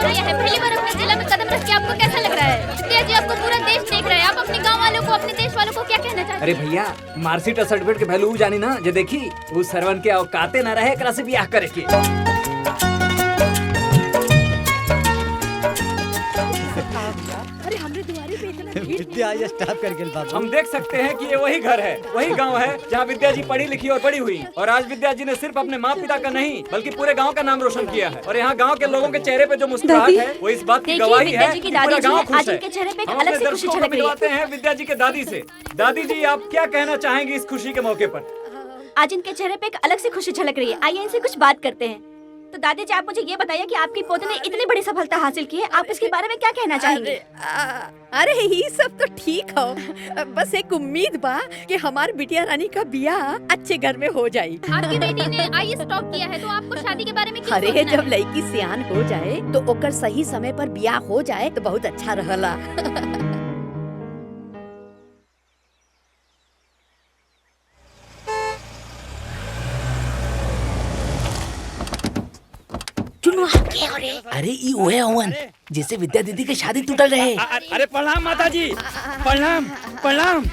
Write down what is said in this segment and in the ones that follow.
चौरैया है, पहली बार अपने जिला में कदम रख के आपको कैसा लग रहा है? विद्या जी, आपको पूरा देश देख रहा है, आप अपने गाँव वालों को, अपने देश वालों को क्या कहना चाहते हैं? अरे भैया, मार्कशीट और सर्टिफिकेट के वैल्यू जानी ना, जे देखी उस सरवन के औकाते न रहे एकरा से ब्याह करे के। अरे हमरे दुआरे पे इतना विद्या आज स्टॉप कर गेल बाबू। हम देख सकते हैं कि ये वही घर है, वही गांव है जहां विद्या जी पढ़ी लिखी और बड़ी हुई। और आज विद्या जी ने सिर्फ अपने माँ पिता का नहीं बल्कि पूरे गांव का नाम रोशन किया है। और यहाँ गांव के लोगों के चेहरे पे जो मुस्कुराहट है वो इस बात की गवाही है कि पूरा गांव खुश है। हम अपने दर्शकों को मिलवाते हैं विद्या जी के दादी से। दादी जी, आप क्या कहना चाहेंगी इस खुशी के मौके पर? आज इनके चेहरे पे एक अलग सी खुशी झलक रही है। आइए इनसे कुछ बात करते हैं। तो दादी जी, आप मुझे ये बताइए कि आपकी पोते ने इतनी बड़ी सफलता हासिल की है, आप इसके बारे में क्या कहना चाहेंगे? अरे ये सब तो ठीक हो, बस एक उम्मीद बा कि हमार बिटिया रानी का बियाह अच्छे घर में हो जाए। आपकी बेटी ने आईएएस टॉप किया है, तो आपको शादी के बारे में क्यों अरे सोचना जब है? लड़की सियान हो जाए तो ओकर सही समय पर बियाह हो जाए तो बहुत अच्छा रहला। अरे ई ओए हवन जैसे विद्या दीदी के शादी टूटल रहे। अरे प्रणाम माता जी, प्रणाम प्रणाम।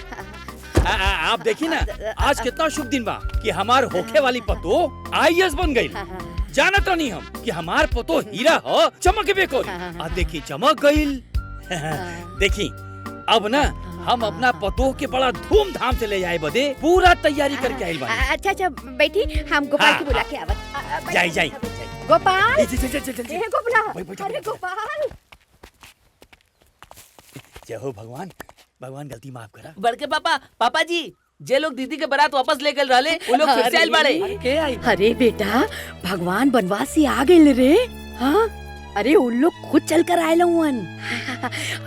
आप देखी ना, आज कितना शुभ दिन बा कि हमार होखे वाली पतो आईएएस बन गई। जानत नहीं हम कि हमार पतो हीरा हो, चमकबे कोरी। आ देखी चमक गईल। देखी अब ना हम अपना पतो के बड़ा धूमधाम से ले जाए बदे पूरा तैयारी करके आइल बानी। अच्छा अच्छा बैठी, हम गोपाल को बुला के आवत। जाई जाई गोपाल, चल चल चल चल। ए गोपाल, बैठ, अरे गोपाल। जय हो भगवान, भगवान गलती माफ करा। बड़के पापा जी, जे लोग दीदी के बारात वापस ले गए रहले वो लोग फिर से आइल बाड़े। के आई? अरे बेटा, भगवान बनवास से आ गए रे। हाँ, अरे उन लोग खुद चल कर आए लवन।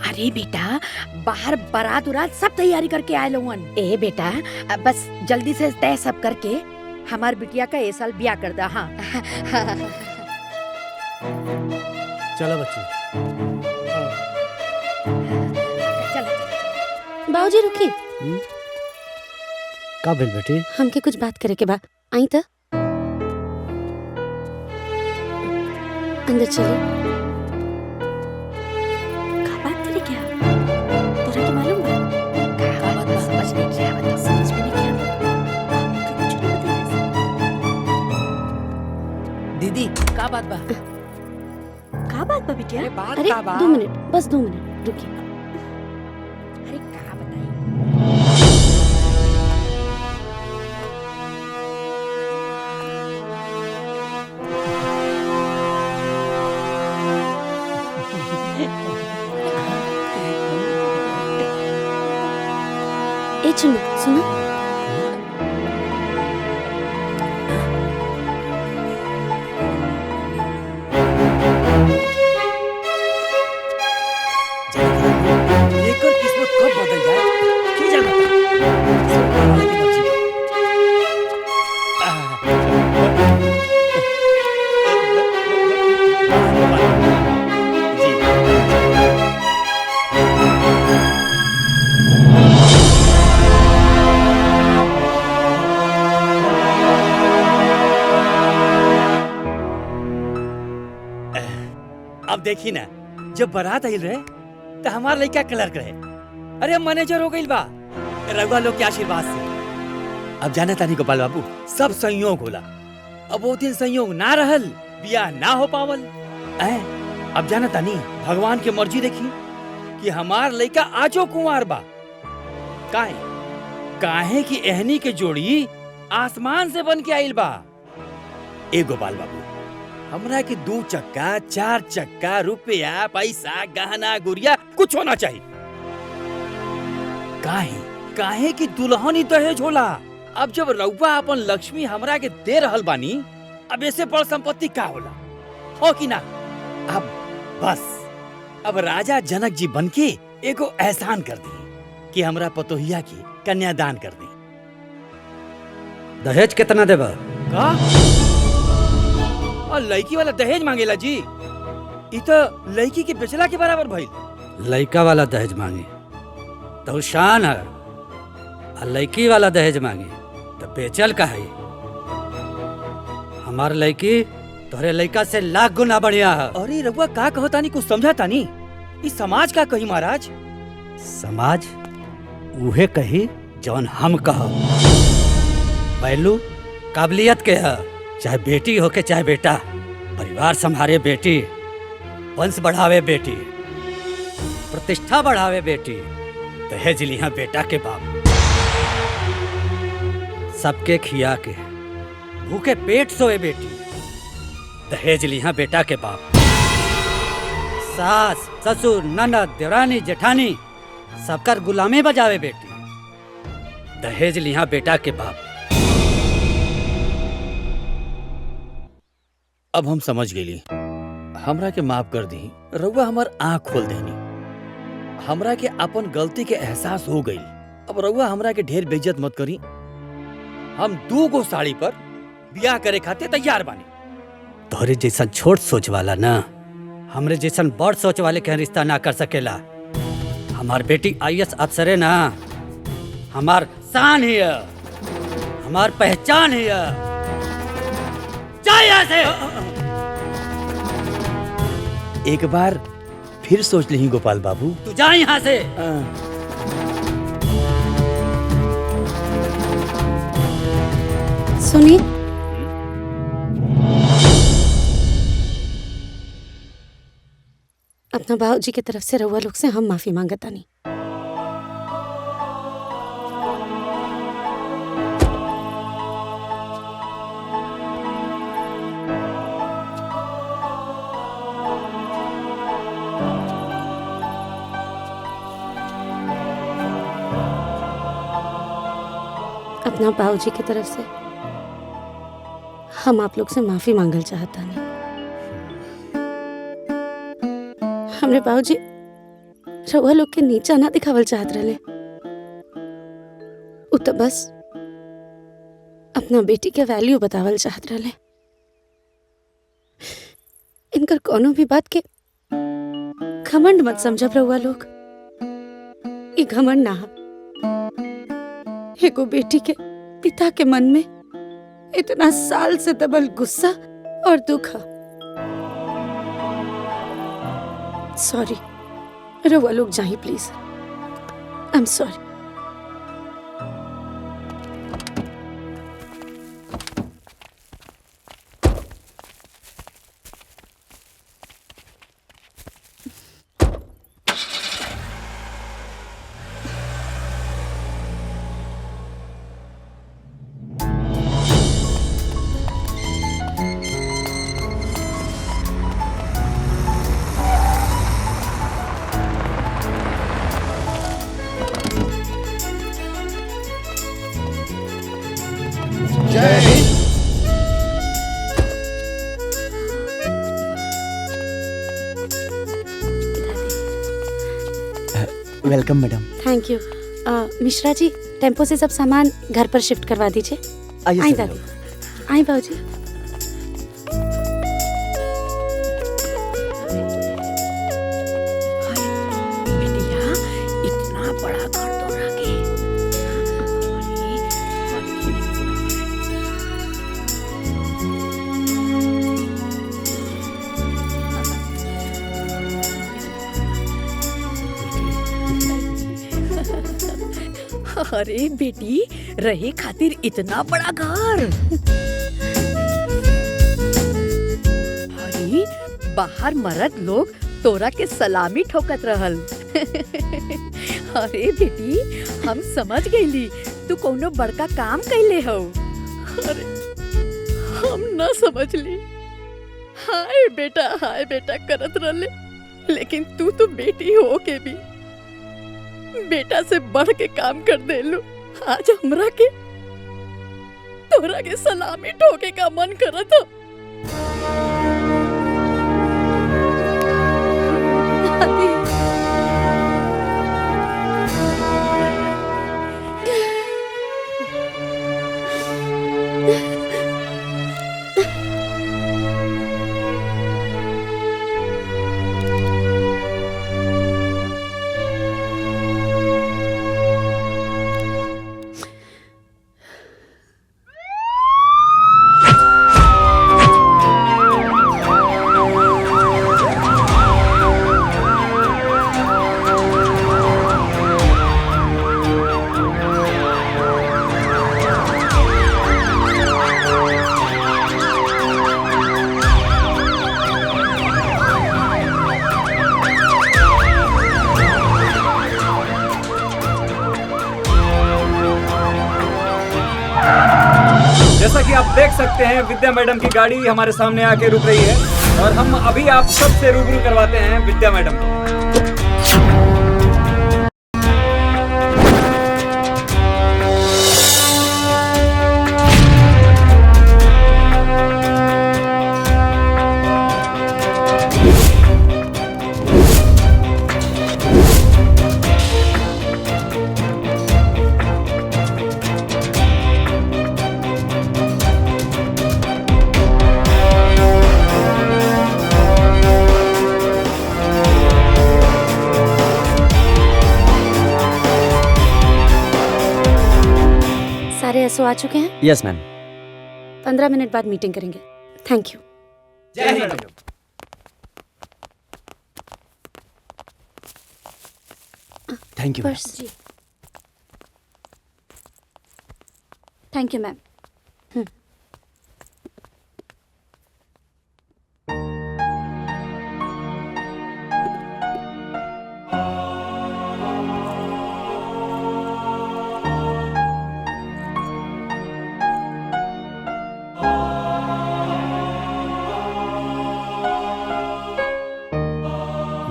अरे बेटा, बाहर बारात उरात सब तैयारी करके आए लवन। ए बेटा, बस जल्दी से तय सब करके हमार बिटिया का ये साल ब्याह कर दा। हाँ चलो बच्चे। बाबूजी रुकी, का भेल बेटी? हमके कुछ बात करे के बा। आई त अंदर चले। का बात करे क्या? तोरा के मालूम बा? का बात बा? समझ नहीं क्या बता, समझ में नहीं क्या। हमके कुछ नहीं बताया। दीदी का बात बा? का बात बा बिटिया? बात अरे का बा? 2 मिनट, बस 2 मिनट रुकिए। अरे का बताई? ए चुन्नू सुनो। एक और किस्मत कब बदल जाए की जानता। सब भगवान की मर्जी अब देखी ना, जब बारात आइल रहे तो हमार लड़का क्लर्क रहे। अरे मैनेजर हो गई बा रघुआ लोग के आशीर्वाद से। अब जाने तानी गोपाल बाबू, सब संयोग होला। अब वो दिन संयोग ना रहल, बियाह ना हो पावल। अब जाने तानी भगवान के मर्जी देखी कि हमार लड़का आजो कुंवार बा। काहे कि एहनी के जोड़ी आसमान से बन के आइल बा। ए गोपाल बाबू, हमरा के 2 चक्का 4 चक्का रुपया पैसा गहना गुड़िया कुछ होना चाहिए। काहे कि दुल्हन ही दहेज होला। अब जब रउआ अपन लक्ष्मी हमरा के दे रहल बानी, अब ऐसे बड़ संपत्ति का होला, हो कि ना? अब बस अब राजा जनक जी बनके एगो एहसान कर दी कि हमरा पतोहिया की कन्यादान कर दी। दहेज कितना देबा? का? और लड़की वाला दहेज मांगेला जी? इ तो लड़की के बेचला के बराबर भइल। लड़का वाला दहेज मांगी तो शान है, और लड़की वाला दहेज मांगी तो बेचल का है। हमार लड़की तोहरे लड़का से लाख गुना बढ़िया है। अरे रउआ का कहतानी कुछ समझातानी? इस समाज का कही महाराज? समाज उहे कही जौन हम कह। पहलू काबिलियत के है, चाहे बेटी हो के चाहे बेटा। परिवार संभाले बेटी, वंश बढ़ावे बेटी, प्रतिष्ठा बढ़ावे बेटी, दहेज लिया बेटा के बाप। सबके खिया के भूखे पेट सोए बेटी, दहेज लिया बेटा के बाप। सास ससुर ननद देवरानी जेठानी सबकर गुलामी बजावे बेटी, दहेज लिया बेटा के बाप। अब हम समझ गेली, हमरा के माफ कर दी। रउआ हमार आँख खोल देनी, हमरा के अपन गलती के एहसास हो गई। अब रउआ हमरा के ढेर बेइज्जत मत करी। हम 2 गो साड़ी पर ब्याह करे खातिर तैयार बानी। तोहरे जैसन छोट सोच वाला ना हमरे जैसन बड़ सोच वाले के रिश्ता ना कर सकेला। हमार बेटी IAS अफसर है ना, हमार शान है, हमार पहचान है। जा यहाँ से। एक बार फिर सोच ली गोपाल बाबू। तू जा यहाँ से। सुनिए, अपना बाबूजी की तरफ से रउआ लोग से हम माफी मांगतानी। अपना बाबूजी की तरफ से हम आप लोग से माफी मांगल चाहता नहीं। हमरे बाबूजी रउआ लोग के नीचा ना दिखावल चाहत रहे। उ तो बस अपना बेटी के वैल्यू बतावल चाहत रहे। इनकर कोनो भी बात के घमंड मत समझब रउआ लोग। ई घमंड ना, एगो बेटी के पिता के मन में इतना साल से दबल गुस्सा और दुख है। सॉरी, रउआ लोग जाइए please. I am sorry. Welcome madam. Thank you. Mishra ji, tempo से सब सामान घर पर शिफ्ट करवा दीजिए। आई दादी, आई बाबूजी। बेटिया, इतना बड़ा घर तोरा के। अरे बेटी, रहे खातिर इतना बड़ा घर। अरे बाहर मर्द लोग तोरा के सलामी ठोकत रहल। अरे बेटी, हम समझ गईली तू कोनो बड़का काम कैले हो। अरे हम ना समझली। हाय बेटा करत रहले, लेकिन तू तो बेटी हो के भी बेटा से बढ़ के काम कर देलू। आज हमरा के तोरा के सलामी ठोके का मन करत हो। देख सकते हैं विद्या मैडम की गाड़ी हमारे सामने आके रुक रही है और हम अभी आप सबसे रूबरू करवाते हैं विद्या मैडम को। सारे एसओ आ चुके हैं? Yes ma'am. 15 मिनट बाद मीटिंग करेंगे। Thank you. जय हिंद। Thank you. पर्स जी। Thank you ma'am.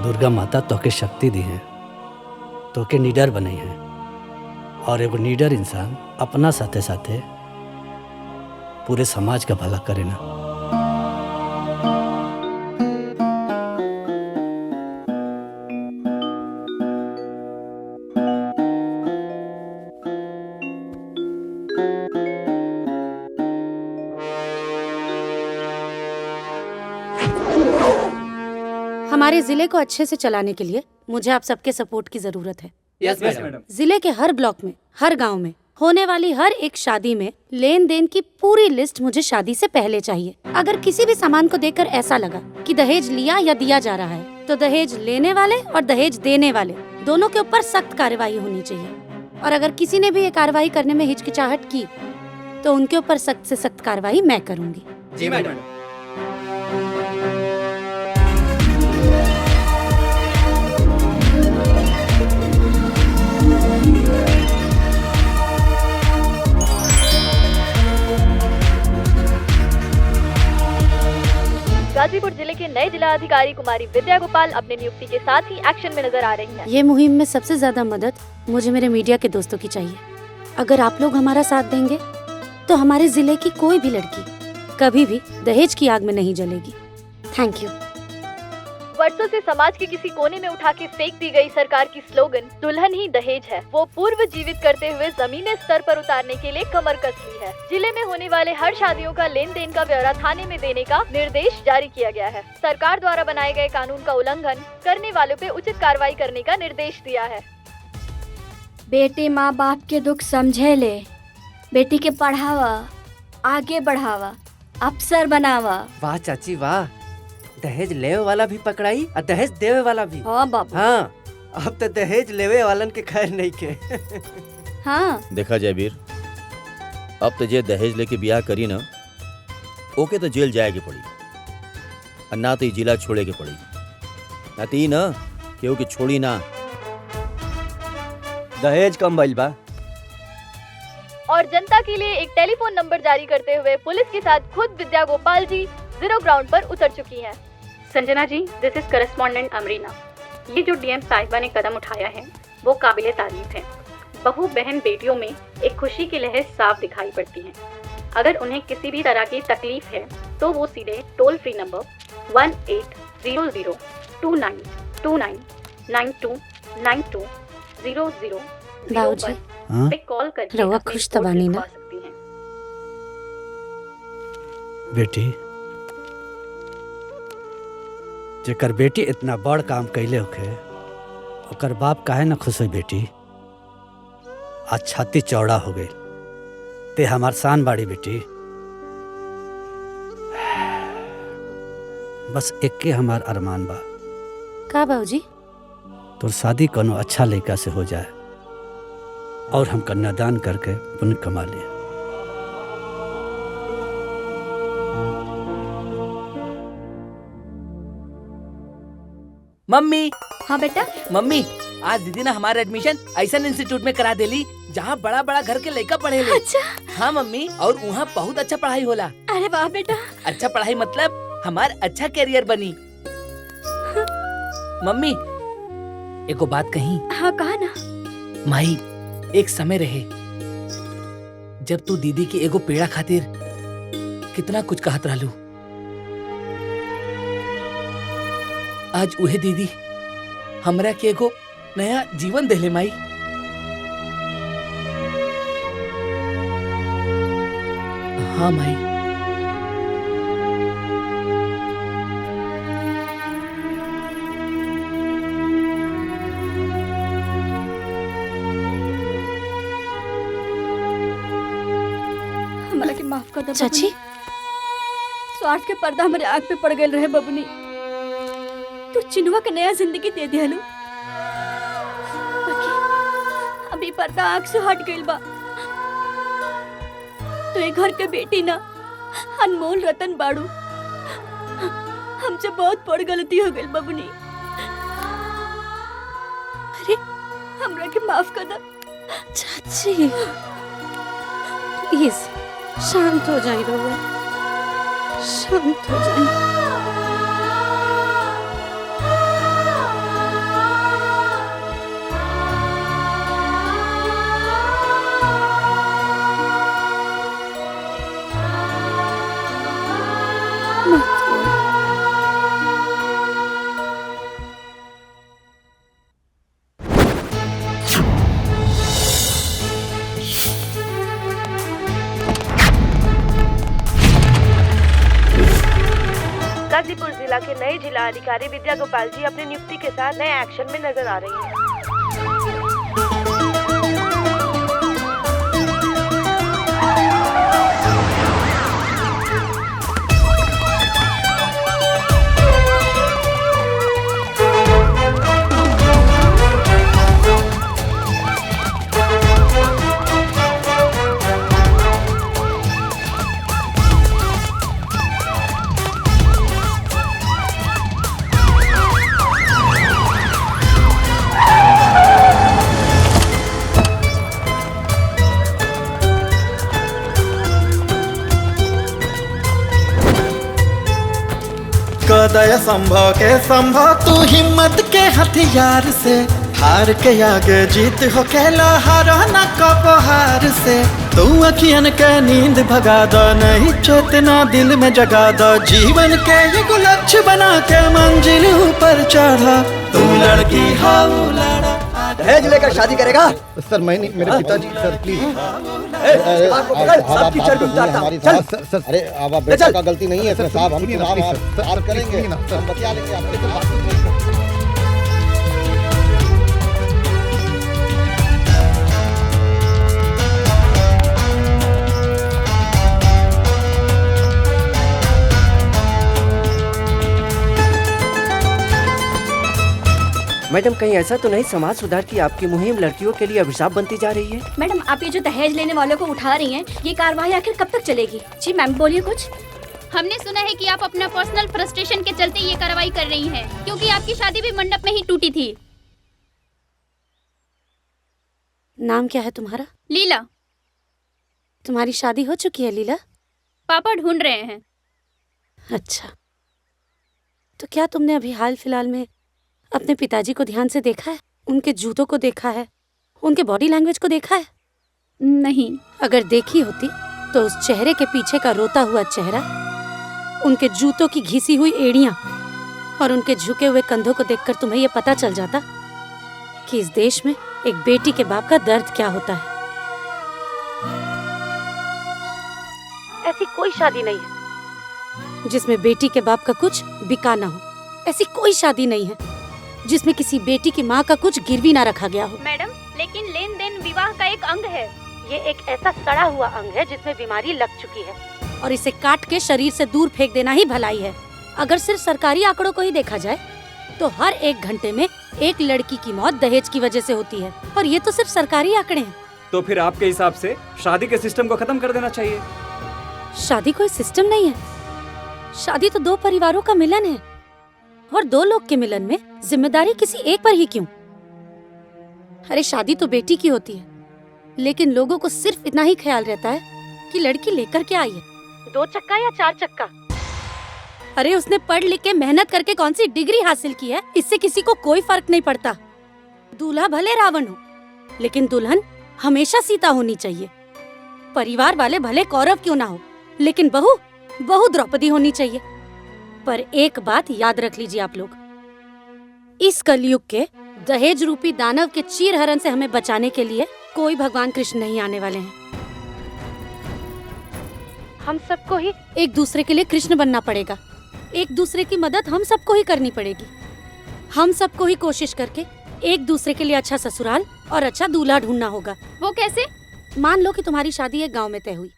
दुर्गा माता तोके शक्ति दी है, तोके नीडर बनाई है और एगो नीडर इंसान अपना साथे साथे पूरे समाज का भला करे ना। हमारे जिले को अच्छे से चलाने के लिए मुझे आप सबके सपोर्ट की जरूरत है। Yes madam. जिले के हर ब्लॉक में, हर गांव में होने वाली हर एक शादी में लेन देन की पूरी लिस्ट मुझे शादी से पहले चाहिए। अगर किसी भी सामान को देखकर ऐसा लगा कि दहेज लिया या दिया जा रहा है, तो दहेज लेने वाले और दहेज देने वाले दोनों के ऊपर सख्त कार्रवाई होनी चाहिए। और अगर किसी ने भी ये कार्रवाई करने में हिचकिचाहट की, तो उनके ऊपर सख्त से सख्त कार्रवाई मैं करूंगी। जी मैडम। गाजीपुर जिले के नए जिला अधिकारी कुमारी विद्या गोपाल अपने नियुक्ति के साथ ही एक्शन में नजर आ रही हैं। ये मुहिम में सबसे ज्यादा मदद मुझे मेरे मीडिया के दोस्तों की चाहिए। अगर आप लोग हमारा साथ देंगे तो हमारे जिले की कोई भी लड़की कभी भी दहेज की आग में नहीं जलेगी। Thank you. वर्षों से समाज के किसी कोने में उठा के फेंक दी गई सरकार की स्लोगन दुल्हन ही दहेज है, वो पूर्व जीवित करते हुए जमीनी स्तर पर उतारने के लिए कमर कस ली है। जिले में होने वाले हर शादियों का लेन देन का ब्यौरा थाने में देने का निर्देश जारी किया गया है। सरकार द्वारा बनाए गए कानून का उल्लंघन करने वालों पे उचित कार्रवाई करने का निर्देश दिया है। बेटी माँ बाप के दुख समझे ले, बेटी के पढ़ावा, आगे बढ़ावा, अफसर बनावा। वाह चाची वाह, दहेज लेवे वाला भी पकड़ाई और दहेज देवे वाला भी। हाँ बाबू। हाँ, अब तो दहेज लेवे वालन के खैर नहीं के। हाँ देखा जयवीर, अब तो जे दहेज लेके ब्याह करी ना, ओके तो जेल जाए के पड़ी और ना तो जिला छोड़े के पड़ी, ना तो ना केहू के छोड़ी ना। दहेज कम भइल बा। और जनता के लिए एक टेलीफोन नंबर जारी करते हुए पुलिस के साथ खुद विद्या गोपाल जी जीरो ग्राउंड पर उतर चुकी हैं। Sanjana ji, this is correspondent Amrina. ये जो डीएम साहिबा ने कदम उठाया है वो काबिले तारीफ है। बहू बहन बेटियों में एक खुशी की लहर साफ दिखाई पड़ती है। अगर उन्हें किसी भी तरह की तकलीफ है तो वो सीधे टोल फ्री नंबर 18002929929200 बाबूजी, पे कॉल करके रवा अपनी खुश रिपोर्ट तबानी ना? लिखवा सकती हैं। बेटी, जेकर बेटी इतना बड़ काम कैले होखे, ओकर बाप काहे ना खुश होई बेटी। आज छाती चौड़ा हो गई, ते हमार शान बाड़ी बेटी। बस एके हमार अरमान बा, का बाबूजी? तोर शादी कोनो अच्छा लड़का से हो जाए और हम कन्यादान करके पुण्य कमा लिए। मम्मी हाँ बेटा। मम्मी, आज दीदी ने हमारा एडमिशन ऐसा इंस्टीट्यूट में करा देली जहाँ बड़ा बड़ा घर के लड़का पढ़े ले। अच्छा। हाँ मम्मी, और वहाँ बहुत अच्छा पढ़ाई होला। अरे वाह बेटा। अच्छा पढ़ाई मतलब हमार अच्छा करियर बनी। मम्मी एको बात कही। हाँ कहा ना। माई, एक समय रहे जब तू दीदी की एगो पेड़ा खातिर कितना कुछ कहत रहलू। आज उहे दीदी हमरा के एगो नया जीवन देले माई। हाँ माई। हमरा के माफ कर दे चाची। स्वार्थ के पर्दा हमारे आँख पे पड़ गए रहे बबुनी। तू चिनुआ के नया जिंदगी दे दिया। अभी पर्दा आँख से हट गइल बा। तो ये घर के बेटी ना अनमोल रतन बाड़ू। हमसे बहुत बड़ गलती हो गई बबुनी। अरे हमरा के माफ कर दे। चाची प्लीज शांत हो जाए रहुआ, शांत हो जाए। गाजीपुर जिला के नए जिला अधिकारी विद्या गोपाल जी अपनी नियुक्ति के साथ नए एक्शन में नजर आ रही हैं। दया संभव के संभव तू हिम्मत के हथियार से हार के आगे जीत हो खेला हारा न कबो हार से तू अखियन के नींद भगा दो नहीं चेतना दिल में जगा दो जीवन के ये लक्ष्य बना के मंजिल ऊपर चढ़ा तू लड़की हाउ लड़ा दहेज लेकर शादी करेगा? सर मैं नहीं, मेरे पिताजी। सर प्लीज सबकी चर्बी उतारता। सर अरे अब बेटा का गलती नहीं है साहब, हम आप करेंगे, हम बतिया लेंगे आपके। मैडम कहीं ऐसा तो नहीं समाज सुधार की आपकी मुहिम लड़कियों के लिए अभिशाप बनती जा रही है? मैडम आप ये जो दहेज लेने वालों को उठा रही हैं, ये कार्रवाई आखिर कब तक चलेगी? जी मैम बोलिए कुछ। हमने सुना है कि आप अपना पर्सनल फ्रस्ट्रेशन के चलते ये कार्रवाई कर रही हैं, क्योंकि आपकी शादी भी मंडप में ही टूटी थी। नाम क्या है तुम्हारा? लीला। तुम्हारी शादी हो चुकी है लीला? पापा ढूंढ रहे हैं। अच्छा, तो क्या तुमने अभी हाल फिलहाल में अपने पिताजी को ध्यान से देखा है? उनके जूतों को देखा है? उनके बॉडी लैंग्वेज को देखा है? नहीं। अगर देखी होती तो उस चेहरे के पीछे का रोता हुआ चेहरा, उनके जूतों की घिसी हुई एड़ियां और उनके झुके हुए कंधों को देखकर तुम्हें यह पता चल जाता कि इस देश में एक बेटी के बाप का दर्द क्या होता है। ऐसी कोई शादी नहीं है जिसमें बेटी के बाप का कुछ बिका ना हो। ऐसी कोई शादी नहीं है जिसमें किसी बेटी की माँ का कुछ गिरवी ना रखा गया हो। मैडम, लेकिन लेन देन विवाह का एक अंग है। ये एक ऐसा सड़ा हुआ अंग है जिसमें बीमारी लग चुकी है और इसे काट के शरीर से दूर फेंक देना ही भलाई है। अगर सिर्फ सरकारी आंकड़ों को ही देखा जाए तो हर 1 घंटे में एक लड़की की मौत दहेज की वजह से होती है, और ये तो सिर्फ सरकारी आंकड़े हैं। तो फिर आपके हिसाब से शादी के सिस्टम को खत्म कर देना चाहिए। शादी कोई सिस्टम नहीं है, शादी तो 2 परिवारों का मिलन है, और और दो लोग के मिलन में जिम्मेदारी किसी एक पर ही क्यों? अरे शादी तो बेटी की होती है, लेकिन लोगों को सिर्फ इतना ही ख्याल रहता है कि लड़की लेकर के आई है, 2 चक्का या 4 चक्का। अरे उसने पढ़ लिख के मेहनत करके कौन सी डिग्री हासिल की है, इससे किसी को कोई फर्क नहीं पड़ता। दूल्हा भले रावण हो, लेकिन दुल्हन हमेशा सीता होनी चाहिए। परिवार वाले भले कौरव क्यों ना हो, लेकिन बहू द्रौपदी होनी चाहिए। पर एक बात याद रख लीजिए आप लोग, इस कलयुग के दहेज रूपी दानव के चीरहरण से हमें बचाने के लिए कोई भगवान कृष्ण नहीं आने वाले हैं। हम सबको ही एक दूसरे के लिए कृष्ण बनना पड़ेगा। एक दूसरे की मदद हम सबको ही करनी पड़ेगी। हम सबको ही कोशिश करके एक दूसरे के लिए अच्छा ससुराल और अच्छा दूल्हा ढूंढना होगा। वो कैसे? मान लो कि तुम्हारी शादी एक गांव में तय हुई।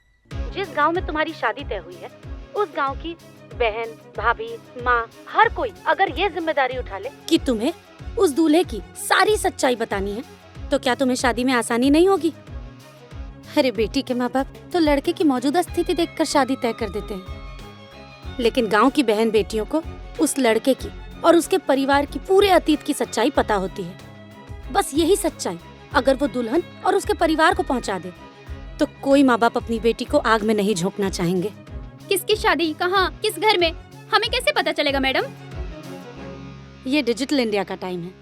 जिस गांव में तुम्हारी शादी तय हुई है, उस गांव की बहन, भाभी, माँ, हर कोई अगर ये जिम्मेदारी उठा ले कि तुम्हें उस दूल्हे की सारी सच्चाई बतानी है, तो क्या तुम्हें शादी में आसानी नहीं होगी? अरे बेटी के माँ बाप तो लड़के की मौजूदा स्थिति देखकर शादी तय कर देते हैं, लेकिन गांव की बहन बेटियों को उस लड़के की और उसके परिवार की पूरे अतीत की सच्चाई पता होती है। बस यही सच्चाई अगर वो दुल्हन और उसके परिवार को पहुंचा दे, तो कोई माँ बाप अपनी बेटी को आग में नहीं झोंकना चाहेंगे। किसकी शादी, कहाँ, किस घर में, हमें कैसे पता चलेगा मैडम? ये डिजिटल इंडिया का टाइम है।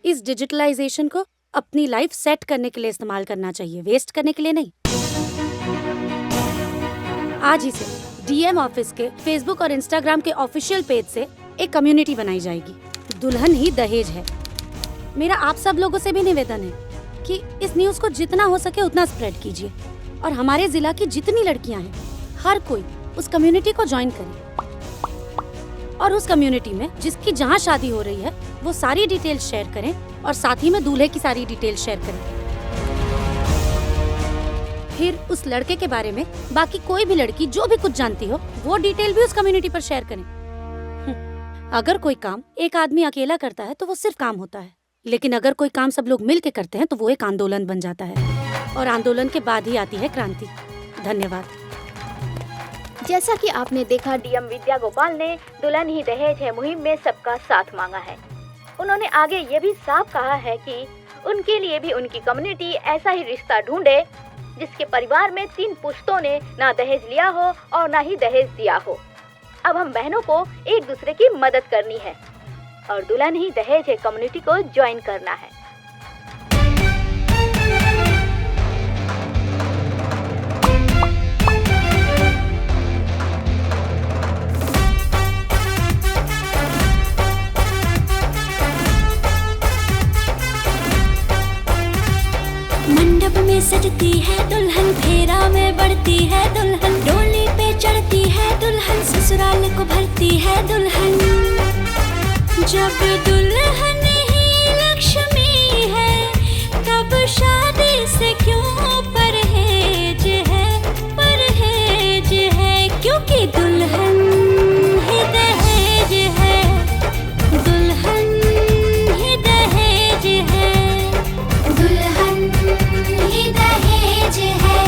इस डिजिटलाइजेशन को अपनी लाइफ सेट करने के लिए इस्तेमाल करना चाहिए, वेस्ट करने के लिए नहीं। आज ही से डीएम ऑफिस के फेसबुक और इंस्टाग्राम के ऑफिशियल पेज से एक कम्युनिटी बनाई जाएगी, दुल्हन ही दहेज है। मेरा आप सब लोगों से भी निवेदन है कि इस न्यूज को जितना हो सके उतना स्प्रेड कीजिए, और हमारे जिला की जितनी लड़कियां हैं, हर कोई उस कम्युनिटी को ज्वाइन करे, और उस कम्युनिटी में जिसकी जहां शादी हो रही है वो सारी डिटेल्स शेयर करें, और साथ ही में दूल्हे की सारी डिटेल्स शेयर करें। फिर उस लड़के के बारे में बाकी कोई भी लड़की जो भी कुछ जानती हो वो डिटेल भी उस कम्युनिटी पर शेयर करें। अगर कोई काम एक आदमी अकेला करता है तो वो सिर्फ काम होता है, लेकिन अगर कोई काम सब लोग मिल के करते हैं तो वो एक आंदोलन बन जाता है, और आंदोलन के बाद ही आती है क्रांति। धन्यवाद। जैसा कि आपने देखा, डीएम विद्या गोपाल ने दुल्हन ही दहेज है मुहिम में सबका साथ मांगा है। उन्होंने आगे ये भी साफ कहा है कि उनके लिए भी उनकी कम्युनिटी ऐसा ही रिश्ता ढूंढे जिसके परिवार में 3 पुश्तों ने ना दहेज लिया हो और ना ही दहेज दिया हो। अब हम बहनों को एक दूसरे की मदद करनी है और दुल्हन ही दहेज है कम्युनिटी को ज्वाइन करना है। मंडप में सजती है दुल्हन, फेरा में बढ़ती है दुल्हन, डोली पे चढ़ती है दुल्हन, ससुराल को भरती है दुल्हन। जब दुल्हन ही लक्ष्मी है, तब शादी से क्यों परहेज है, क्योंकि दुल्हन ही दहेज है, दुल्हन ही दहेज है, दुल्हन ही दहेज है,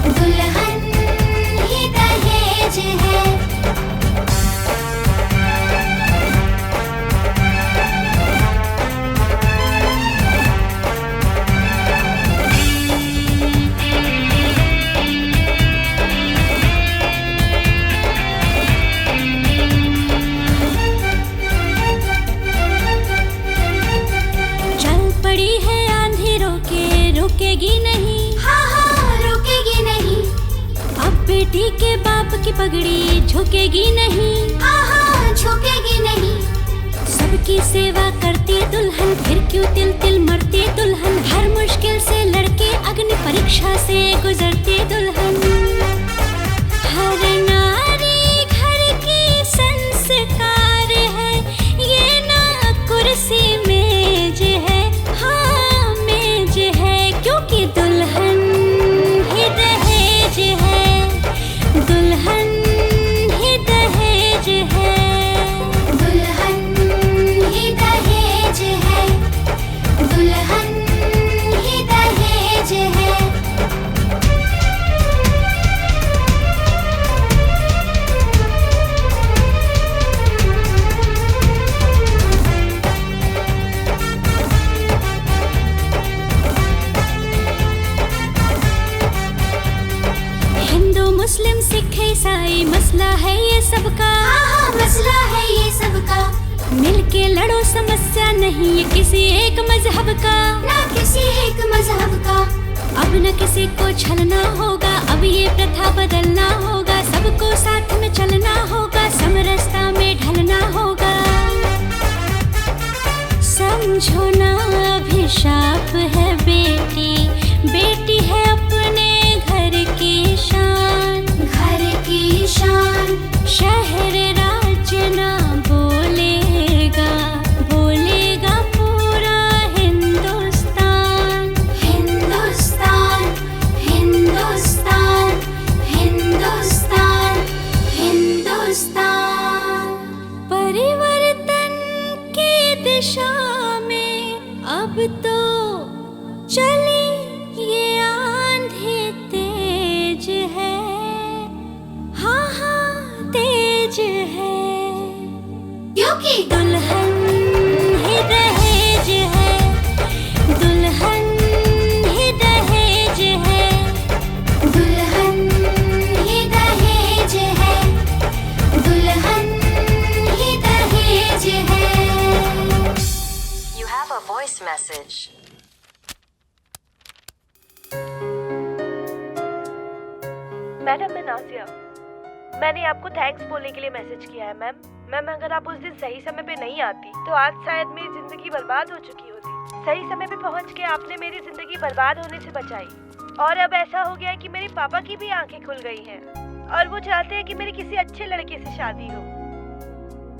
दुल्हन ही दहेज है। चल पड़ी है आंधी, रुकेगी नहीं, हाँ हाँ रुकेगी नहीं। अब बेटी के बाप की पगड़ी झुकेगी नहीं, हाँ हाँ झुकेगी नहीं। सबकी सेवा करती दुल्हन, फिर क्यों तिल तिल मरती दुल्हन, हर मुश्किल से लड़के अग्नि परीक्षा से गुजरती दुल्हन। हर नारी घर की संस्कार है, ये ना कुर्सी मेज है, हाँ मेज है, क्योंकि दुल्हन ही दहेज है, दुल्हन ही दहेज है, दुल्हन ही दहेज है, दुल्हन ही दहेज है। क्योंकि मसला है ये सबका, हाँ मसला है ये सबका। मिलके लड़ो समस्या नहीं ये किसी एक मजहब का, ना किसी एक मजहब का। अब न किसी को छलना होगा, अब ये प्रथा बदलना होगा। सबको साथ में चलना होगा, समरसता में ढलना होगा। समझो ना अभिशाप है बेटी, बेटी है अपने घर की शान, घर की शान। शहर राज्य ना बोलेगा, बोलेगा पूरा हिंदुस्तान, हिंदुस्तान, हिंदुस्तान, हिंदुस्तान, हिंदुस्तान। परिवर्तन की दिशा में अब तो चली ये आंधी तेज है, हाँ हाँ तेज है। क्योंकि दुल्हन ही दहेज है, दुल्हन ही दहेज है, दुल्हन ही दहेज है, दुल्हन ही दहेज है। You have a voice message. Madam, मैं नाजिया। मैंने आपको थैंक्स बोलने के लिए मैसेज किया है मैम। मैम, अगर आप उस दिन सही समय पे नहीं आती तो आज शायद मेरी जिंदगी बर्बाद हो चुकी होती। सही समय पे पहुंच के आपने मेरी जिंदगी बर्बाद होने से बचाई। और अब ऐसा हो गया है कि मेरे पापा की भी आंखें खुल गई हैं और वो चाहते हैं कि मेरी किसी अच्छे लड़के से शादी हो।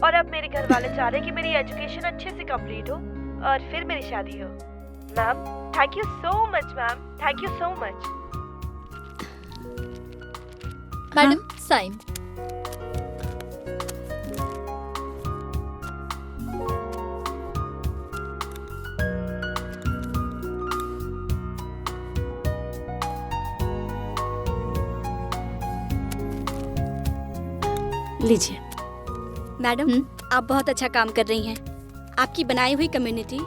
और अब मेरे घर वाले चाह रहे हैं कि मेरी एजुकेशन अच्छे से कंप्लीट हो और फिर मेरी शादी हो। Ma'am, thank you so much ma'am, thank you so much. Madam, sign. लीजिए। मैडम, आप बहुत अच्छा काम कर रही हैं। आपकी बनाई हुई कम्युनिटी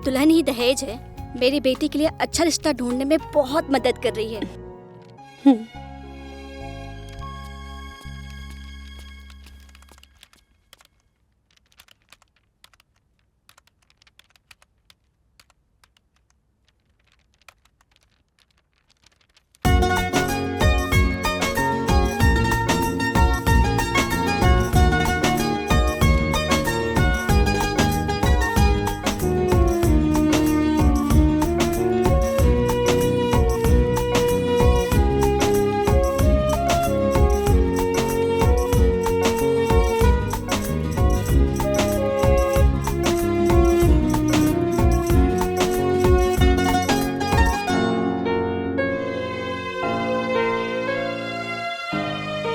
दुल्हन ही दहेज है मेरी बेटी के लिए अच्छा रिश्ता ढूंढने में बहुत मदद कर रही है।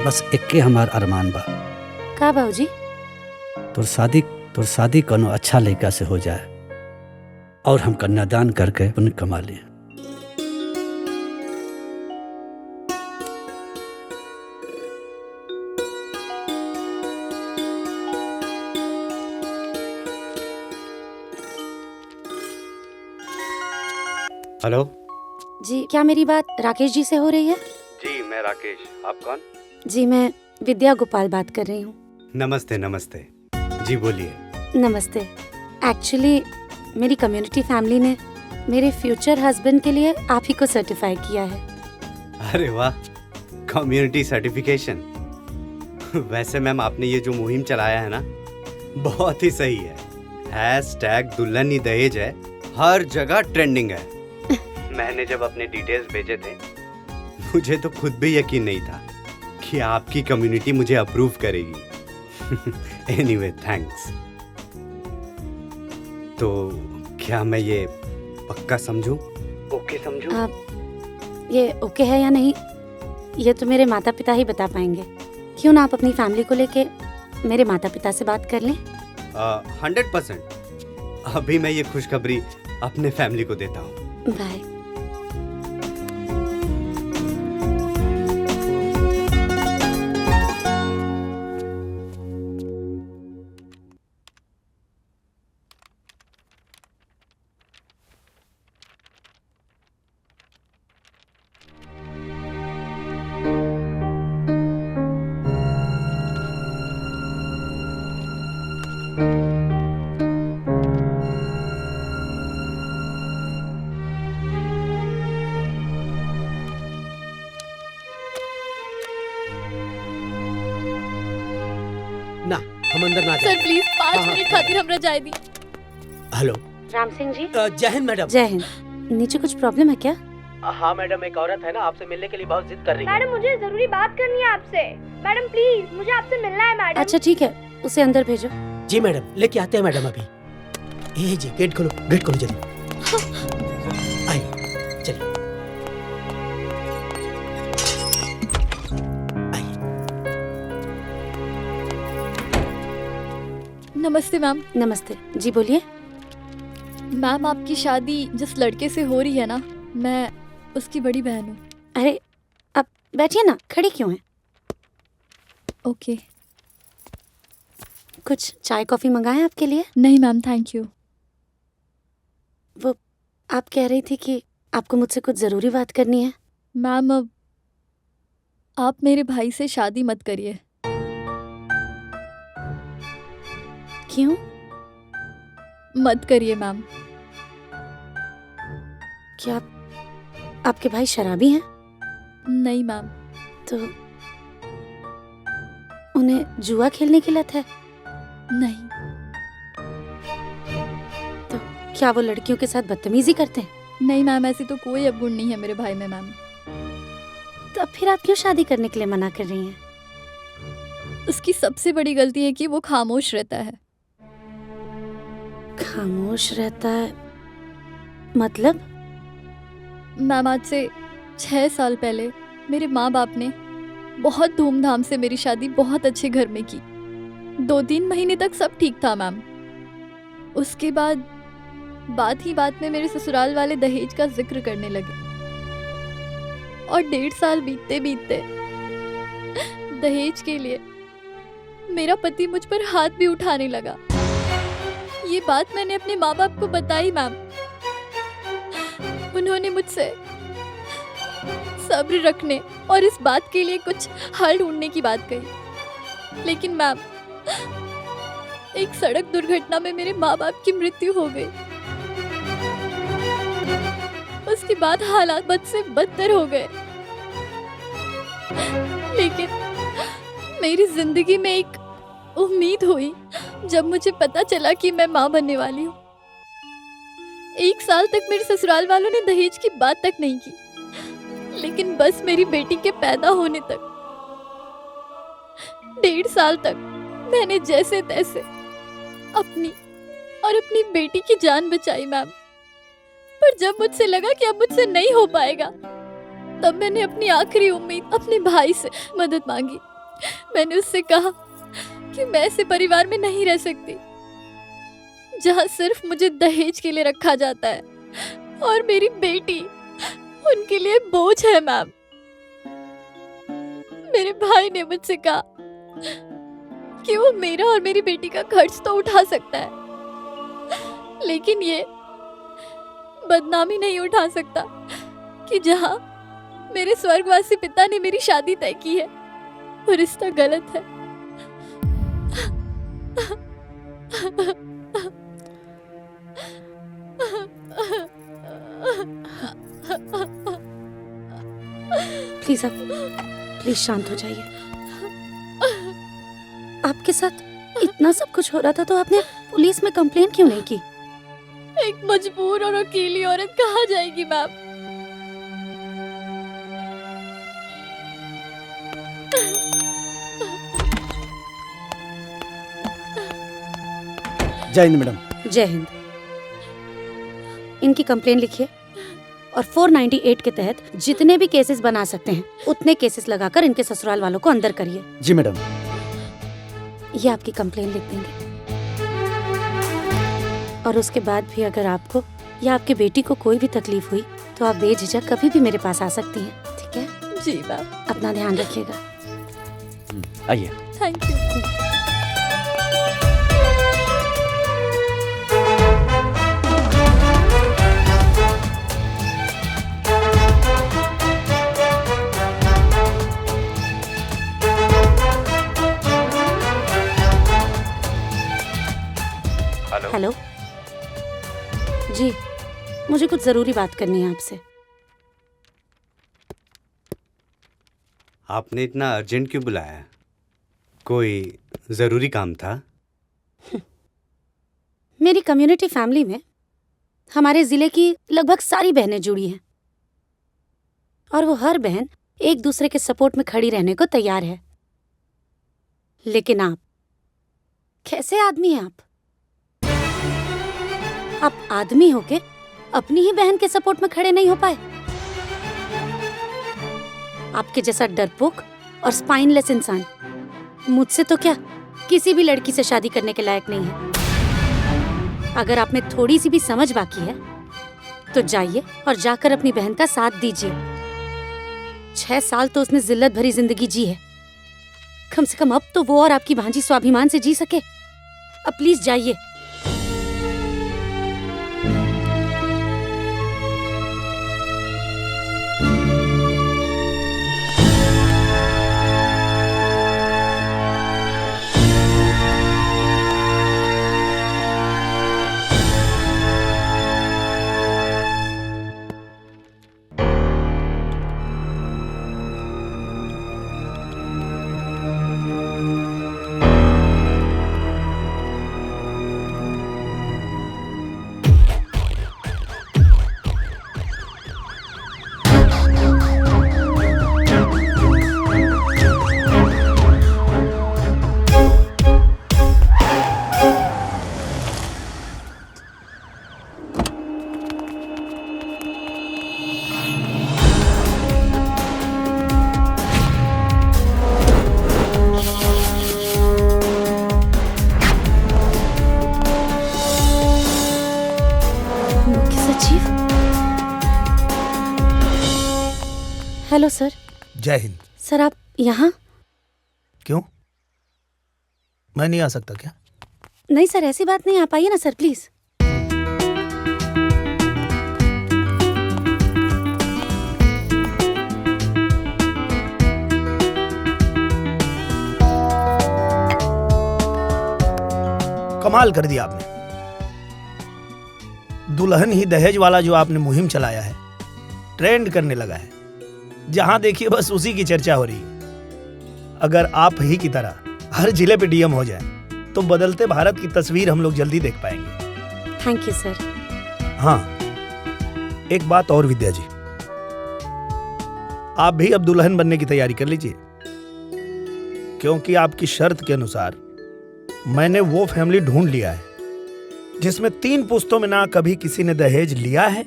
बस इक्के हमार अरमान बा। का बाबूजी? तोर शादी कोनो अच्छा लड़का से हो जाए और हम कन्यादान करके पुण्य कमा लें। हेलो जी, क्या मेरी बात राकेश जी से हो रही है? जी, मैं राकेश। आप कौन? जी, मैं विद्या गोपाल बात कर रही हूँ। नमस्ते। नमस्ते जी, बोलिए। नमस्ते। एक्चुअली मेरी कम्युनिटी फैमिली ने मेरे फ्यूचर हस्बैंड के लिए आप ही को सर्टिफाई किया है। अरे वाह, कम्युनिटी सर्टिफिकेशन। वैसे मैम, आपने ये जो मुहिम चलाया है ना, बहुत ही सही है। #दुल्हन ही दहेज है, हर जगह ट्रेंडिंग है। मैंने जब अपने डिटेल्स भेजे थे, मुझे तो खुद भी यकीन नहीं था कि आपकी कम्युनिटी मुझे अप्रूव करेगी। Anyway, thanks. तो क्या मैं ये पक्का समझूं? ओके समझूं? ये ओके है या नहीं, ये तो मेरे माता पिता ही बता पाएंगे। क्यों ना आप अपनी फैमिली को लेके मेरे माता पिता से बात कर लें? 100%। अभी मैं ये खुशखबरी अपने फैमिली को देता हूँ। बाय। आ सर प्लीज 5 हाँ, मिनट खातिर हमरा जाए दी। हेलो राम सिंह जी। जय हिंद मैडम। जय हिंद। नीचे कुछ प्रॉब्लम है क्या? हाँ मैडम, एक औरत है ना आपसे मिलने के लिए बहुत जिद कर रही है। मैडम मुझे जरूरी बात करनी है आपसे। मैडम प्लीज मुझे आपसे मिलना है मैडम। अच्छा ठीक है, उसे अंदर भेजो। जी मैडम, लेके आते हैं मैडम अभी। ये जी गेट खोलो जल्दी। आइए चलिए। नमस्ते मैम। नमस्ते जी, बोलिए। मैम आपकी शादी जिस लड़के से हो रही है ना, मैं उसकी बड़ी बहन हूँ। अरे आप बैठिए ना, खड़ी क्यों हैं? ओके। कुछ चाय कॉफी मंगाएं आपके लिए? नहीं मैम, थैंक यू। वो आप कह रही थी कि आपको मुझसे कुछ जरूरी बात करनी है। मैम अब आप मेरे भाई से शादी मत करिए। क्यों? मत करिए मैम। क्या आपके भाई शराबी हैं? नहीं मैम। तो उन्हें जुआ खेलने की लत है? नहीं। तो क्या वो लड़कियों के साथ बदतमीजी करते हैं? नहीं मैम, ऐसी तो कोई अवगुण नहीं है मेरे भाई में मैम। तो अब फिर आप क्यों शादी करने के लिए मना कर रही हैं? उसकी सबसे बड़ी गलती है कि वो खामोश रहता है। खामोश रहता है मतलब? मैम आज से 6 साल पहले मेरे माँ बाप ने बहुत धूमधाम से मेरी शादी बहुत अच्छे घर में की। 2-3 महीने तक सब ठीक था मैम। उसके बाद बात ही बात में मेरे ससुराल वाले दहेज का जिक्र करने लगे और 1.5 साल बीतते बीतते दहेज के लिए मेरा पति मुझ पर हाथ भी उठाने लगा। ये बात मैंने अपने माँ बाप को बताई मैम। उन्होंने मुझसे सब्र रखने और इस बात के लिए कुछ हल ढूंढने की बात कही, लेकिन मैम एक सड़क दुर्घटना में मेरे माँ बाप की मृत्यु हो गई। उसके बाद हालात बद से बदतर हो गए, लेकिन मेरी जिंदगी में एक उम्मीद हुई जब मुझे पता चला कि मैं माँ बनने वाली हूँ। 1 साल तक मेरे ससुराल वालों ने दहेज की बात तक नहीं की, लेकिन बस मेरी बेटी के पैदा होने तक 1.5 साल तक मैंने जैसे तैसे अपनी और अपनी बेटी की जान बचाई मैम। पर जब मुझसे लगा कि अब मुझसे नहीं हो पाएगा, तब मैंने अपनी आखिरी उम्मीद अपने भाई से मदद मांगी। मैंने उससे कहा कि मैं ऐसे परिवार में नहीं रह सकती जहां सिर्फ मुझे दहेज के लिए रखा जाता है और मेरी बेटी उनके लिए बोझ है मैम। मेरे भाई ने मुझसे कहा कि वो मेरा और मेरी बेटी का खर्च तो उठा सकता है, लेकिन ये बदनामी नहीं उठा सकता कि जहां मेरे स्वर्गवासी पिता ने मेरी शादी तय की है वो रिश्ता गलत है। प्लीज आप प्लीज शांत हो जाइए। आपके साथ इतना सब कुछ हो रहा था तो आपने पुलिस में कंप्लेन क्यों नहीं की? एक मजबूर और अकेली औरत कहाँ जाएगी मैम? जय हिंद मैडम। जय हिंद। इनकी कंप्लेन लिखिए और 498 के तहत जितने भी केसेस बना सकते हैं उतने केसेस लगाकर इनके ससुराल वालों को अंदर करिए। जी मैडम। ये आपकी कंप्लेन लिख देंगे और उसके बाद भी अगर आपको या आपकी बेटी को कोई भी तकलीफ हुई तो आप बेझिझक कभी भी मेरे पास आ सकती हैं, ठीक है? जी मैम। अपना ध्यान रखिएगा। आइए। Thank you. हेलो जी, मुझे कुछ जरूरी बात करनी है आपसे। आपने इतना अर्जेंट क्यों बुलाया? कोई जरूरी काम था? मेरी कम्युनिटी फैमिली में हमारे जिले की लगभग सारी बहनें जुड़ी हैं और वो हर बहन एक दूसरे के सपोर्ट में खड़ी रहने को तैयार है। लेकिन आप कैसे आदमी हैं? आप आदमी होके अपनी ही बहन के सपोर्ट में खड़े नहीं हो पाए। आपके जैसा डरपोक और स्पाइनलेस इंसान मुझसे तो क्या किसी भी लड़की से शादी करने के लायक नहीं है। अगर आप में थोड़ी सी भी समझ बाकी है तो जाइए और जाकर अपनी बहन का साथ दीजिए। 6 साल तो उसने जिल्लत भरी जिंदगी जी है, कम से कम अब तो वो और आपकी भांजी स्वाभिमान से जी सके। अब प्लीज जाइए। Hello sir. जय हिंद। सर आप यहाँ? क्यों, मैं नहीं आ सकता क्या? नहीं सर, ऐसी बात नहीं, आप आइए ना सर प्लीज। कमाल कर दिया आपने। दुल्हन ही दहेज वाला जो आपने मुहिम चलाया है ट्रेंड करने लगा है। जहां देखिए बस उसी की चर्चा हो रही है। अगर आप ही की तरह हर जिले पे डीएम हो जाए तो बदलते भारत की तस्वीर हम लोग जल्दी देख पाएंगे। Thank you sir. हाँ, एक बात और विद्या जी, आप भी अब दुल्हन बनने की तैयारी कर लीजिए, क्योंकि आपकी शर्त के अनुसार मैंने वो फैमिली ढूंढ लिया है जिसमें 3 पुश्तों में ना कभी किसी ने दहेज लिया है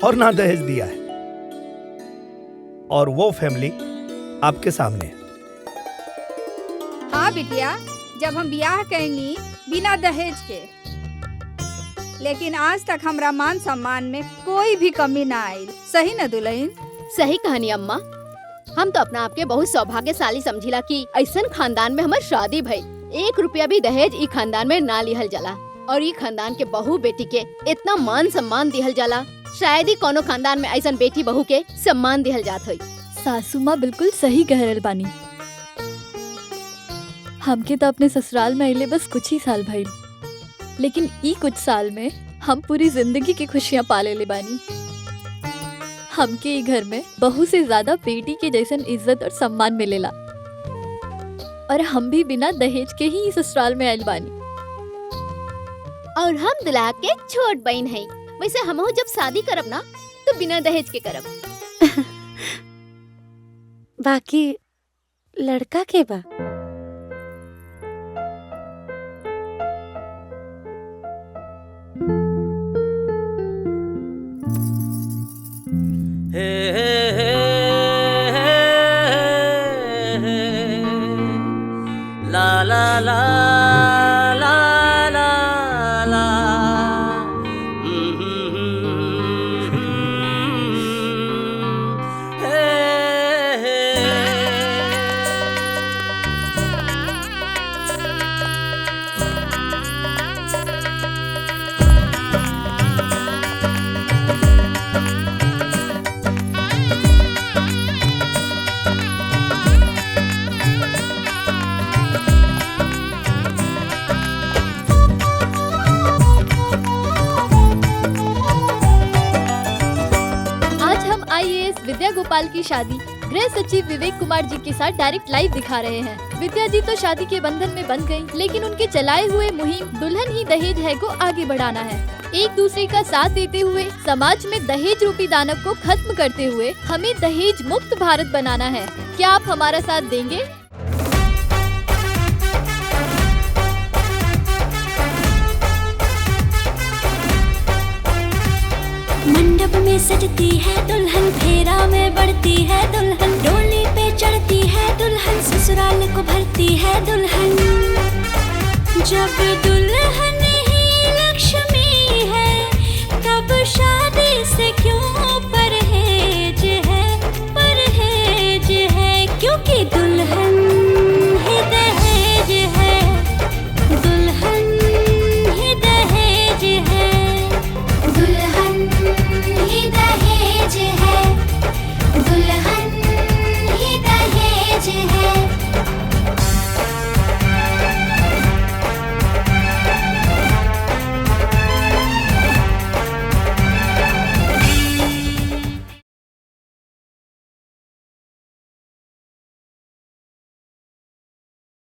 और ना दहेज दिया है, और वो फैमिली आपके सामने है। हाँ बिटिया, जब हम ब्याह करेंगी बिना दहेज के, लेकिन आज तक हमरा मान सम्मान में कोई भी कमी ना आई। सही न दुल्हन? सही कहानी अम्मा। हम तो अपना आपके बहुत सौभाग्यशाली समझिला कि ऐसन खानदान में हमार शादी भई। 1 रुपया भी दहेज ई खानदान में ना लिहल जाला और ई खानदान के बहू बेटी के इतना मान सम्मान दिहल जाला। शायद ही कोनो खानदान में ऐसन बेटी बहू के सम्मान दिहल जात होई। सासू माँ बिल्कुल सही कह रहल बानी। हमके तो अपने ससुराल में अइले बस कुछ ही साल भइल, लेकिन ई कुछ साल में हम पूरी जिंदगी की खुशियाँ पाले ले बानी। हमके ई घर में बहू से ज्यादा बेटी के जैसन इज्जत और सम्मान मिलेला, और हम भी बिना दहेज के ही ससुराल में आइल बानी। और हम दुल्हा के छोट बहन है। वैसे हमहू जब शादी करब ना तो बिना दहेज के करब। बाकी लड़का के बा? ला ला ला विद्या गोपाल की शादी गृह सचिव विवेक कुमार जी के साथ डायरेक्ट लाइव दिखा रहे हैं। विद्या जी तो शादी के बंधन में बंध गयी, लेकिन उनके चलाए हुए मुहिम दुल्हन ही दहेज है को आगे बढ़ाना है। एक दूसरे का साथ देते हुए समाज में दहेज रूपी दानव को खत्म करते हुए हमें दहेज मुक्त भारत बनाना है। क्या आप हमारा साथ देंगे? मंडप में सजती है दुल्हन, फेरा में बढ़ती है दुल्हन, डोली पे चढ़ती है दुल्हन, ससुराल को भरती है दुल्हन। जब दुल्हन